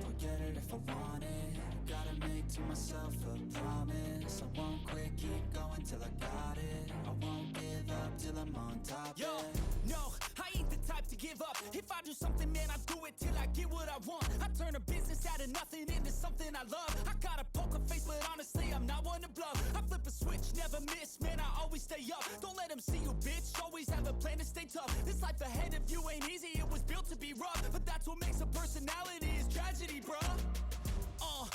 I'll get it if I want it. Gotta make to myself a promise. I won't quit, keep going till I got it. I won't give up till I'm on top, Yo, yeah. no, I ain't the type to give up. If I do something, man, I do it till I get what I want. I turn a business out of nothing into something I love. I got a poker face, but honestly, I'm not one to bluff. I flip a switch, never miss, man, I always stay up. Don't let them see you, bitch, always have a plan to stay tough. This life ahead of you ain't easy, it was built to be rough. But that's what makes a personality, is tragedy, bruh.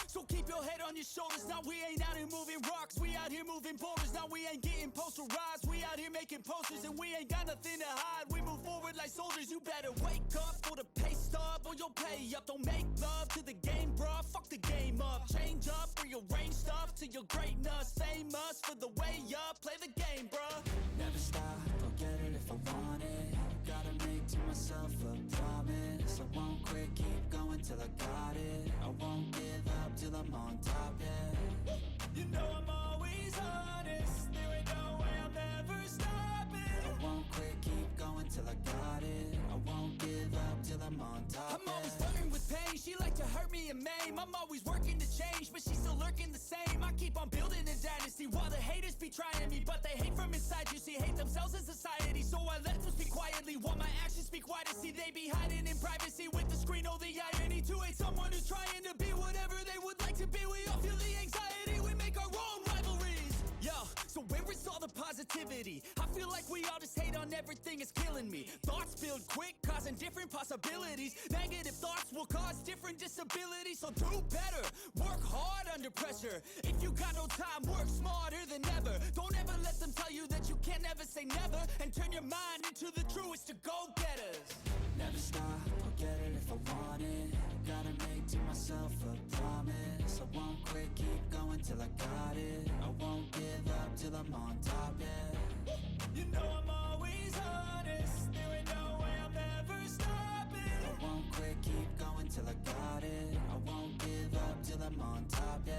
So keep your head on your shoulders. Now we ain't out here moving rocks, we out here moving boulders. Now we ain't getting posterized, we out here making posters. And we ain't got nothing to hide, we move forward like soldiers. You better wake up for the pay stub, or you'll pay up. Don't make love to the game, bruh, fuck the game up. Change up, rearrange stuff to your greatness. Famous for the way up, play the game, bruh. Never stop, I'll get it if I want it. Gotta make to myself a promise. I won't quit, keep going till I got it. I won't give up till I'm on top, yeah. You know I'm always honest, there ain't no way I'm ever stopping. I won't quit, keep going till I got it. I won't give up till I'm on top, I'm always flirting with pain, she like to hurt me and maim. I'm always working to change, but she's still lurking the same. I keep on building a dynasty while the haters be trying me. But they hate from inside, you see, hate themselves in society. So I let them speak quietly while my actions speak wider. See, they be hiding in privacy with the screen, oh the irony. To hate someone who's trying to be whatever they would like to be. We all feel the anxiety, we make our own rivalries. Yo, so where is all the positivity? I feel like we all just hate on everything, it's killing me. Thoughts build quick, causing different possibilities. Negative thoughts will cause different disabilities. So do better, work hard under pressure. If you got no time, work smarter than ever. Don't ever let them tell you that you can't ever say never. And turn your mind into the truest of go-getters. Never stop, I'll get it if I want it. Gotta make to myself a promise. I won't quit, keep going till I got it. I won't give up till I'm on top, yeah. You know I'm always honest, there ain't no way I'm ever stopping. I won't quit, keep going till I got it. I won't give up till I'm on top, yeah.